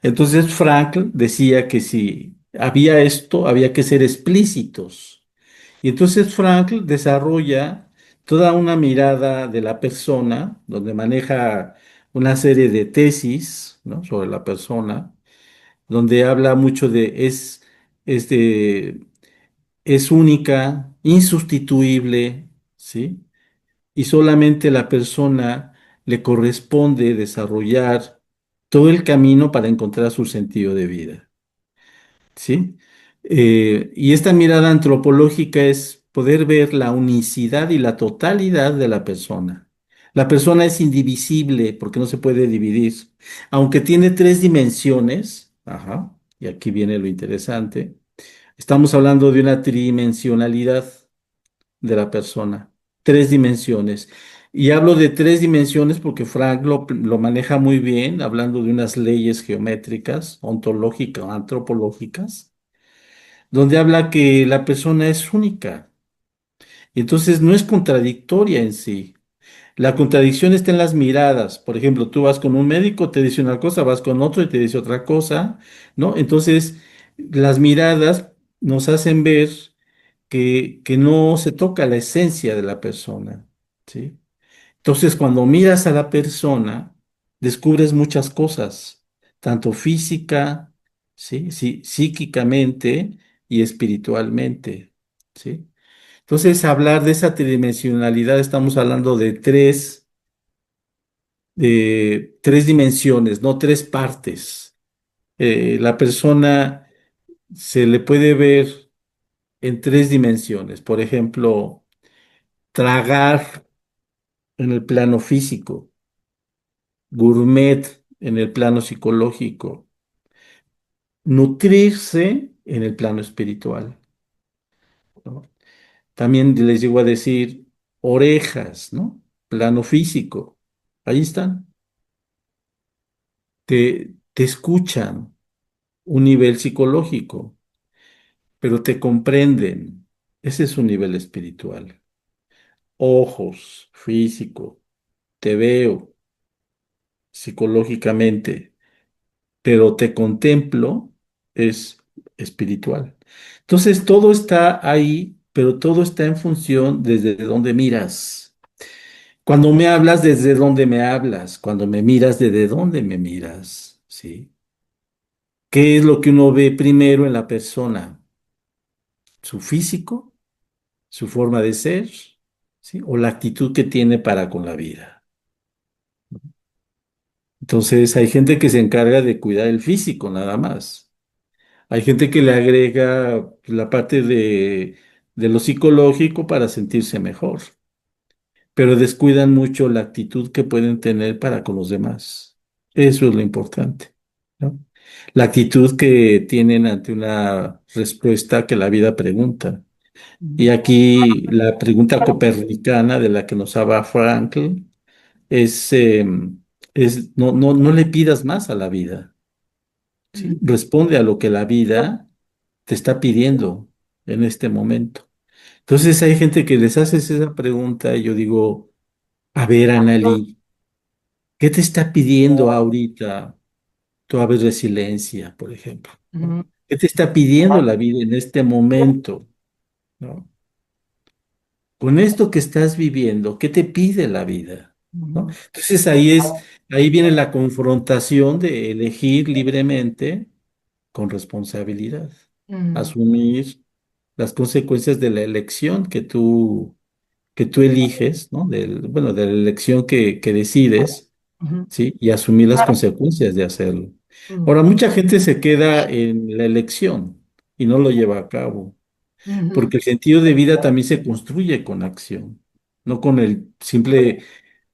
Speaker 2: Entonces Frankl decía que si había esto, había que ser explícitos. Y entonces Frankl desarrolla toda una mirada de la persona, donde maneja una serie de tesis, ¿no? Sobre la persona, donde habla mucho es de, es única, insustituible, ¿sí? Y solamente la persona le corresponde desarrollar todo el camino para encontrar su sentido de vida. ¿Sí? Y esta mirada antropológica es poder ver la unicidad y la totalidad de la persona. La persona es indivisible porque no se puede dividir. Aunque tiene tres dimensiones, ajá, y aquí viene lo interesante, estamos hablando de una tridimensionalidad de la persona, tres dimensiones. Y hablo de tres dimensiones porque Frank lo maneja muy bien, hablando de unas leyes geométricas, ontológicas, antropológicas donde habla que la persona es única. Y entonces no es contradictoria en sí. La contradicción está en las miradas. Por ejemplo, tú vas con un médico, te dice una cosa, vas con otro y te dice otra cosa, ¿no? Entonces, las miradas nos hacen ver que no se toca la esencia de la persona, ¿sí? Entonces, cuando miras a la persona, descubres muchas cosas, tanto física, ¿sí? Sí, psíquicamente y espiritualmente, ¿sí? Entonces, hablar de esa tridimensionalidad, estamos hablando de tres dimensiones, no tres partes. La persona se le puede ver en tres dimensiones. Por ejemplo, tragar en el plano físico, gourmet en el plano psicológico, nutrirse en el plano espiritual, ¿no? También les llego a decir orejas, ¿no? Plano físico. Ahí están. Te escuchan un nivel psicológico, pero te comprenden. Ese es un nivel espiritual. Ojos, físico, te veo psicológicamente, pero te contemplo. es espiritual. Entonces, todo está ahí, pero todo está en función desde donde miras. Cuando me hablas, desde dónde me hablas. Cuando me miras, desde dónde me miras. ¿Sí? ¿Qué es lo que uno ve primero en la persona? ¿Su físico? ¿Su forma de ser? ¿Sí? ¿O la actitud que tiene para con la vida? Entonces, hay gente que se encarga de cuidar el físico nada más. Hay gente que le agrega la parte de lo psicológico para sentirse mejor, pero descuidan mucho la actitud que pueden tener para con los demás. Eso es lo importante, ¿no? La actitud que tienen ante una respuesta que la vida pregunta. Y
Speaker 1: Ujú,
Speaker 2: aquí la pregunta copernicana de la que nos habla Frankl es, no le pidas más a la vida, ¿sí?
Speaker 1: ujú,
Speaker 2: Responde a lo que la vida te está pidiendo en este momento. Entonces hay gente que les haces esa pregunta y yo digo, a ver, Analí, ¿qué te está pidiendo ahorita tu ave resiliencia, por ejemplo? ¿No?
Speaker 1: ujú,
Speaker 2: ¿Qué te está pidiendo la vida en este momento? ¿No? Con esto que estás viviendo, ¿qué te pide la vida? ¿No?
Speaker 1: ujú,
Speaker 2: Entonces ahí viene la confrontación de elegir libremente con responsabilidad,
Speaker 1: ujú,
Speaker 2: asumir las consecuencias de la elección que tú eliges, ¿no? Bueno, de la elección que decides,
Speaker 1: ujú,
Speaker 2: ¿sí? Y asumir las consecuencias de hacerlo.
Speaker 1: ujú,
Speaker 2: Ahora, mucha gente se queda en la elección y no lo lleva a cabo,
Speaker 1: ujú,
Speaker 2: porque el sentido de vida también se construye con acción, no con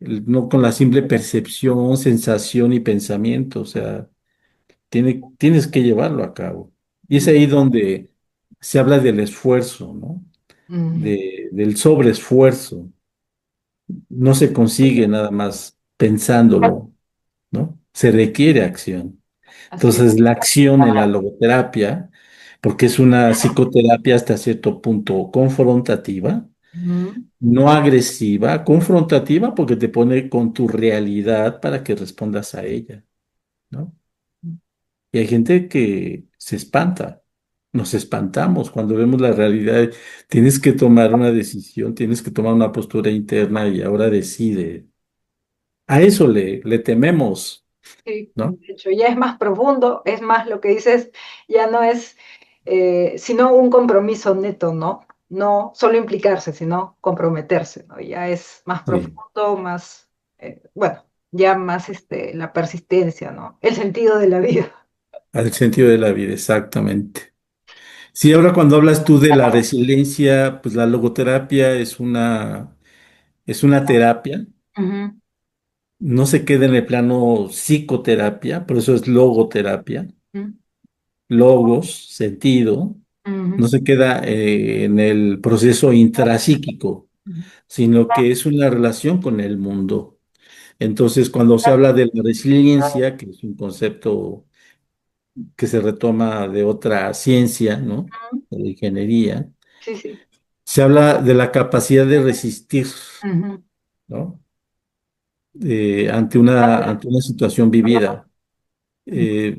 Speaker 2: no con la simple percepción, sensación y pensamiento, o sea, tienes que llevarlo a cabo. Y es ahí donde se habla del esfuerzo, ¿no?
Speaker 1: ujú,
Speaker 2: Del sobreesfuerzo. No se consigue nada más pensándolo, ¿no? Se requiere acción.
Speaker 1: así es.
Speaker 2: Entonces, la acción en la logoterapia, porque es una psicoterapia hasta cierto punto confrontativa,
Speaker 1: Ujú,
Speaker 2: no agresiva, confrontativa, porque te pone con tu realidad para que respondas a ella, ¿no? Y hay gente que se espanta, nos espantamos cuando vemos la realidad. Tienes que tomar una decisión, tienes que tomar una postura interna y ahora decide. A eso le tememos,
Speaker 1: sí,
Speaker 2: ¿no?
Speaker 1: de hecho, ya es más profundo, es más lo que dices, ya no es sino un compromiso neto, ¿no? No solo implicarse, sino comprometerse, ¿no? Ya es más
Speaker 2: Sí,
Speaker 1: profundo, más, bueno, ya más la persistencia, ¿no? El sentido de la vida.
Speaker 2: al sentido de la vida, exactamente. Sí, ahora cuando hablas tú de la resiliencia, pues la logoterapia es una terapia,
Speaker 1: Ujú,
Speaker 2: no se queda en el plano psicoterapia, por eso es logoterapia,
Speaker 1: ujú,
Speaker 2: logos, sentido,
Speaker 1: ujú,
Speaker 2: no se queda en el proceso intrapsíquico,
Speaker 1: ujú,
Speaker 2: sino que es una relación con el mundo. Entonces, cuando se habla de la resiliencia, que es un concepto que se retoma de otra ciencia, ¿no?
Speaker 1: ujú,
Speaker 2: De la ingeniería,
Speaker 1: sí, sí.
Speaker 2: se habla de la capacidad de resistir,
Speaker 1: Ujú,
Speaker 2: ¿no? Ante una situación vivida. Eh,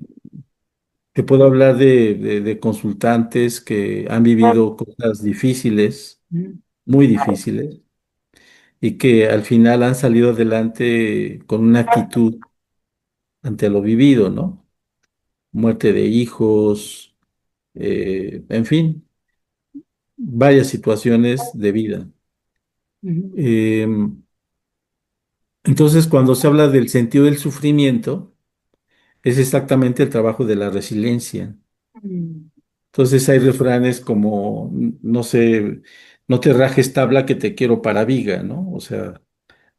Speaker 2: Te puedo hablar de consultantes que han vivido cosas difíciles,
Speaker 1: ujú,
Speaker 2: muy difíciles, y que al final han salido adelante con una actitud ante lo vivido, ¿no? Muerte de hijos, en fin, varias situaciones de vida.
Speaker 1: ujú,
Speaker 2: Eh, entonces, cuando se habla del sentido del sufrimiento, es exactamente el trabajo de la resiliencia.
Speaker 1: ujú,
Speaker 2: Entonces hay refranes como, no sé, no te rajes tabla que te quiero para viga, ¿no? O sea,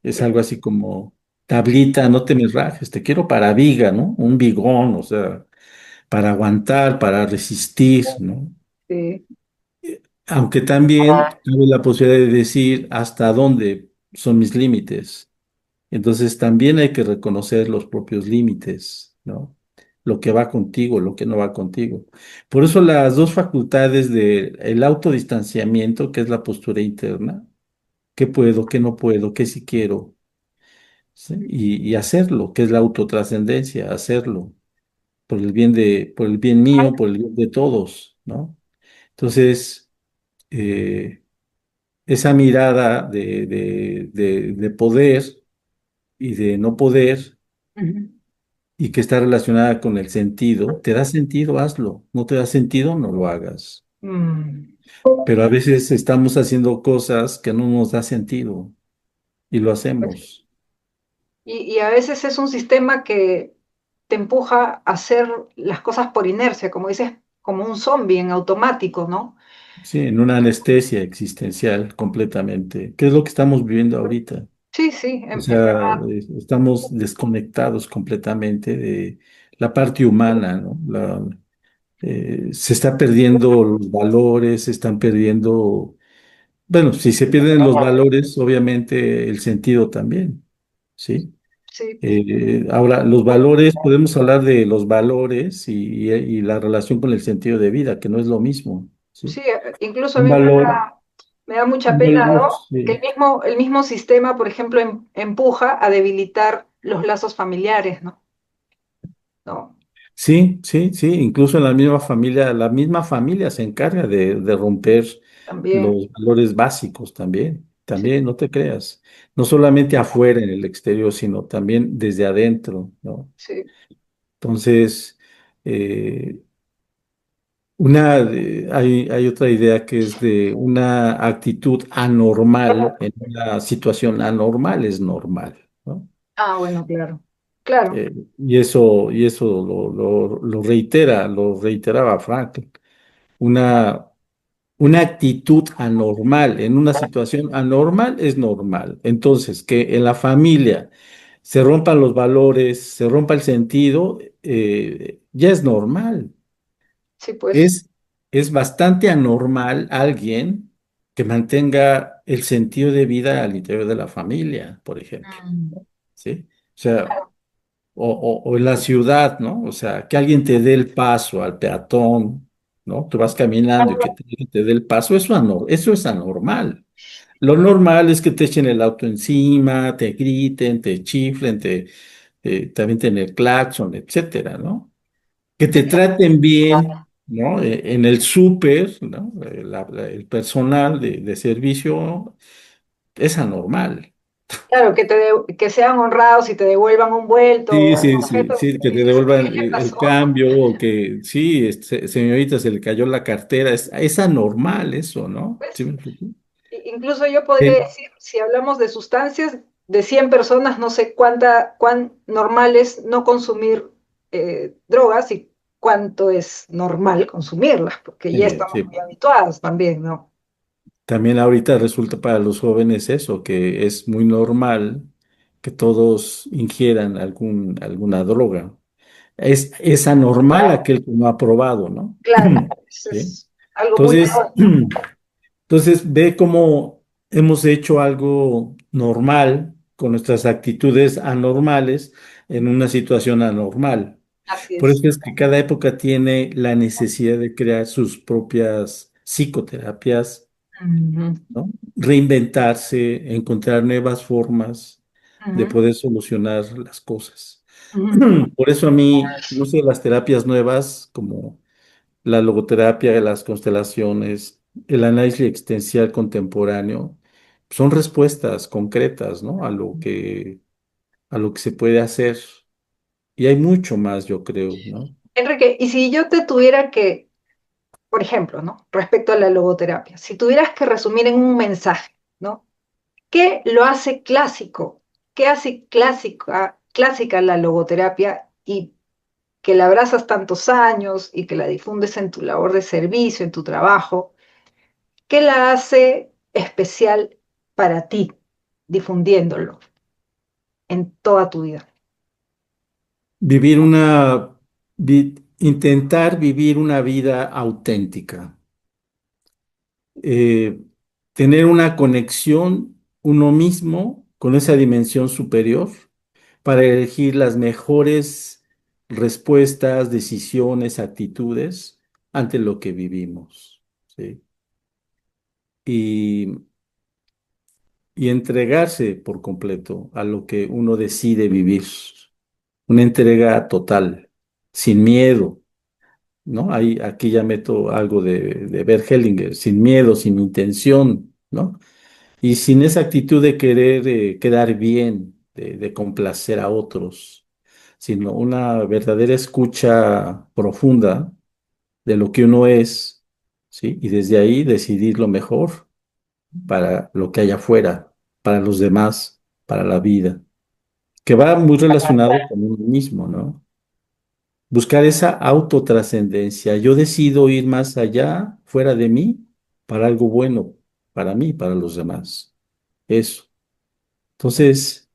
Speaker 2: es
Speaker 1: sí,
Speaker 2: algo así como, tablita, no te me rajes, te quiero para viga, ¿no? Un vigón, o sea, para aguantar, para resistir, ¿no?
Speaker 1: sí,
Speaker 2: Aunque también cabe la posibilidad de decir hasta dónde son mis límites. Entonces también hay que reconocer los propios límites, ¿no? Lo que va contigo, lo que no va contigo. Por eso las dos facultades del autodistanciamiento, que es la postura interna, qué puedo, qué no puedo, qué sí quiero, ¿sí? Y hacerlo, que es la autotrascendencia, hacerlo. por el bien mío, por el bien de todos, ¿no? Entonces, eh, esa mirada de poder y de no poder
Speaker 1: Ujú.
Speaker 2: y que está relacionada con el sentido, ¿te da sentido? Hazlo. ¿No te da sentido? No lo hagas.
Speaker 1: Mm.
Speaker 2: Pero a veces estamos haciendo cosas que no nos da sentido y lo hacemos.
Speaker 1: Y a veces es un sistema que te empuja a hacer las cosas por inercia, como dices, como un zombie en automático, ¿no?
Speaker 2: Sí, en una anestesia existencial completamente. ¿Qué es lo que estamos viviendo ahorita?
Speaker 1: Sí, sí,
Speaker 2: O
Speaker 1: en
Speaker 2: sea,
Speaker 1: verdad,
Speaker 2: estamos desconectados completamente de la parte humana, ¿no? Se está perdiendo los valores, se están perdiendo, bueno, si se pierden los valores, obviamente el sentido también, ¿sí?
Speaker 1: sí,
Speaker 2: Ahora, los valores, podemos hablar de los valores y la relación con el sentido de vida, que no es lo mismo,
Speaker 1: sí,
Speaker 2: ¿sí?
Speaker 1: incluso a
Speaker 2: Un
Speaker 1: mí
Speaker 2: valor,
Speaker 1: me da mucha
Speaker 2: un
Speaker 1: pena,
Speaker 2: valor,
Speaker 1: ¿no? Que
Speaker 2: sí.
Speaker 1: el mismo sistema, por ejemplo, empuja a debilitar los lazos familiares, ¿no? ¿No?
Speaker 2: Sí, sí, sí, incluso en la misma familia se encarga de romper
Speaker 1: También,
Speaker 2: los valores básicos también,
Speaker 1: sí,
Speaker 2: también, no te creas, no solamente afuera en el exterior, sino también desde adentro, ¿no?
Speaker 1: sí.
Speaker 2: Entonces, eh, hay otra idea que es de una actitud anormal en una situación anormal es normal, ¿no?
Speaker 1: Ah, bueno, claro, claro,
Speaker 2: Y eso lo reiteraba Frankl. Una, una actitud anormal en una situación anormal es normal. Entonces, que en la familia se rompan los valores, se rompa el sentido, ya es normal.
Speaker 1: sí, pues.
Speaker 2: Es, es bastante anormal alguien que mantenga el sentido de vida al interior de la familia, por ejemplo.
Speaker 1: Mm.
Speaker 2: ¿Sí? O sea, o en la ciudad, ¿no? O sea, que alguien te dé el paso al peatón, ¿no? Tú vas caminando y que te dé el paso, eso es anormal. Lo normal es que te echen el auto encima, te griten, te chiflen, te avienten el claxon, etcétera, ¿no? Que te traten bien, ¿no? En el súper, ¿no? El personal de servicio es anormal.
Speaker 1: Claro, que sean honrados y te devuelvan un vuelto
Speaker 2: Sí,
Speaker 1: o un
Speaker 2: sí, sí,
Speaker 1: objeto
Speaker 2: sí, que te
Speaker 1: y decir,
Speaker 2: devuelvan
Speaker 1: ¿qué le
Speaker 2: el
Speaker 1: pasó?
Speaker 2: cambio o que sí, señorita, se le cayó la cartera. Es anormal eso, ¿no? ¿Sí
Speaker 1: Pues,
Speaker 2: me explico?
Speaker 1: incluso yo podría
Speaker 2: Eh,
Speaker 1: decir, si hablamos de sustancias, de 100 personas, no sé cuán normal es no consumir drogas y cuánto es normal consumirlas, porque ya estamos muy
Speaker 2: sí.
Speaker 1: habituados también, ¿no?
Speaker 2: También ahorita resulta para los jóvenes eso, que es muy normal que todos ingieran alguna droga. Es anormal aquel que no ha probado, ¿no?
Speaker 1: Claro, eso
Speaker 2: ¿Sí?
Speaker 1: es algo muy
Speaker 2: Entonces, entonces ve cómo hemos hecho algo normal con nuestras actitudes anormales en una situación anormal.
Speaker 1: así
Speaker 2: Por
Speaker 1: es.
Speaker 2: eso es que cada época tiene la necesidad de crear sus propias psicoterapias,
Speaker 1: Ujú,
Speaker 2: ¿no? Reinventarse, encontrar nuevas formas de
Speaker 1: ujú,
Speaker 2: poder solucionar las cosas.
Speaker 1: ujú.
Speaker 2: Por eso a mí, no sé, las terapias nuevas como la logoterapia, las constelaciones, el análisis existencial contemporáneo, son respuestas concretas, ¿no? A lo que se puede hacer. Y hay mucho más, yo creo, ¿no?
Speaker 1: Enrique, y si yo te tuviera que, por ejemplo, ¿no? Respecto a la logoterapia, si tuvieras que resumir en un mensaje, ¿no? ¿Qué lo hace clásico? ¿Qué hace clásica la logoterapia y que la abrazas tantos años y que la difundes en tu labor de servicio, en tu trabajo? ¿Qué la hace especial para ti, difundiéndolo en toda tu vida?
Speaker 2: Vivir intentar vivir una vida auténtica, eh, tener una conexión uno mismo con esa dimensión superior para elegir las mejores respuestas, decisiones, actitudes ante lo que vivimos, ¿sí? Y, y entregarse por completo a lo que uno decide vivir, una entrega total. sin miedo, ¿no? Ahí, aquí ya meto algo de Bert Hellinger, sin miedo, sin intención, ¿no? Y sin esa actitud de querer quedar bien, de complacer a otros, sino una verdadera escucha profunda de lo que uno es, ¿sí? Y desde ahí decidir lo mejor para lo que hay afuera, para los demás, para la vida, que va muy relacionado con uno mismo, ¿no? Buscar esa autotrascendencia. Yo decido ir más allá, fuera de mí, para algo bueno, para mí, para los demás. Eso. Entonces,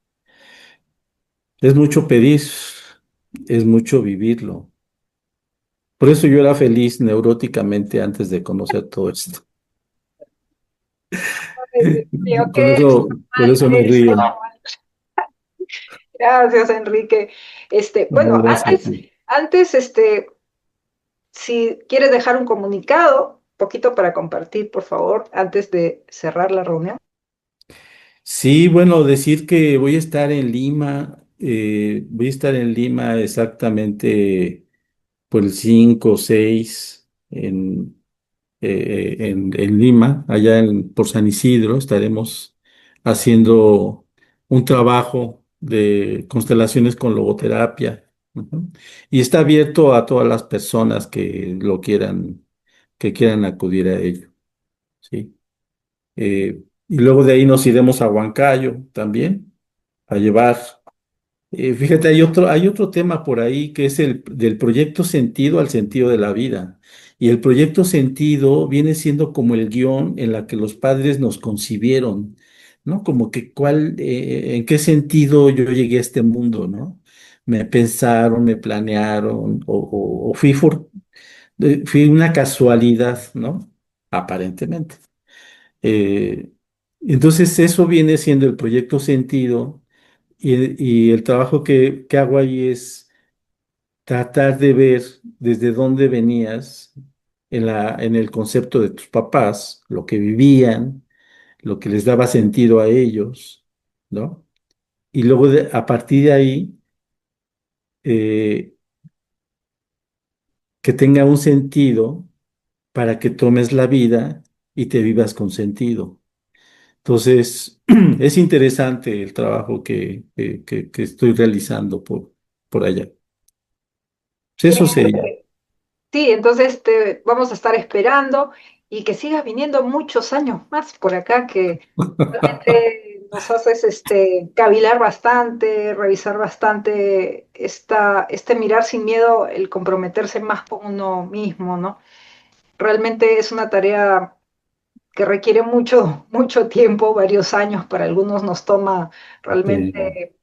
Speaker 2: es mucho pedir, es mucho vivirlo. Por eso yo era feliz neuróticamente antes de conocer todo esto.
Speaker 1: Ay, Dios mío,
Speaker 2: Por
Speaker 1: qué
Speaker 2: eso, por eso me
Speaker 1: esto.
Speaker 2: río.
Speaker 1: Gracias, Enrique.
Speaker 2: No,
Speaker 1: Bueno,
Speaker 2: gracias a ti.
Speaker 1: si quieres dejar un comunicado, poquito para compartir, por favor, antes de cerrar la reunión.
Speaker 2: Sí, bueno, decir que voy a estar en Lima, voy a estar en Lima exactamente por el 5 o 6 en Lima, por San Isidro, estaremos haciendo un trabajo de constelaciones con logoterapia. Ujú. Y está abierto a todas las personas que quieran acudir a ello, ¿sí? Y luego de ahí nos iremos a Huancayo también, a llevar. Fíjate, hay otro tema por ahí que es el del proyecto sentido al sentido de la vida. Y el proyecto sentido viene siendo como el guión en la que los padres nos concibieron, ¿no? Como que en qué sentido yo llegué a este mundo, ¿no? Me pensaron, me planearon, o fui una casualidad, ¿no? Aparentemente. Eh, entonces eso viene siendo el proyecto sentido y el trabajo que hago ahí es tratar de ver desde dónde venías en el concepto de tus papás, lo que vivían, lo que les daba sentido a ellos, ¿no? Y luego a partir de ahí, eh, que tenga un sentido para que tomes la vida y te vivas con sentido. Entonces, es interesante el trabajo que estoy realizando por allá. Pues eso sería.
Speaker 1: Sí, entonces te vamos a estar esperando y que sigas viniendo muchos años más por acá, que realmente nos haces cavilar bastante, revisar bastante este mirar sin miedo, el comprometerse más con uno mismo, ¿no? Realmente es una tarea que requiere mucho, mucho tiempo, varios años, para algunos nos toma
Speaker 2: Sí,
Speaker 1: realmente,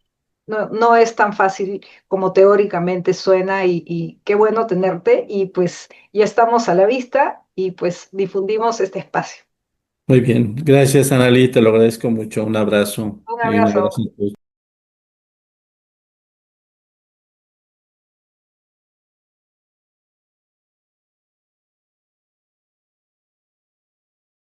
Speaker 1: no es tan fácil como teóricamente suena y qué bueno tenerte y pues ya estamos a la vista y pues difundimos este espacio.
Speaker 2: muy bien. Gracias, Analí, te lo agradezco mucho. Un abrazo
Speaker 1: Un
Speaker 2: y un abrazo
Speaker 1: abrazo.
Speaker 2: a todos.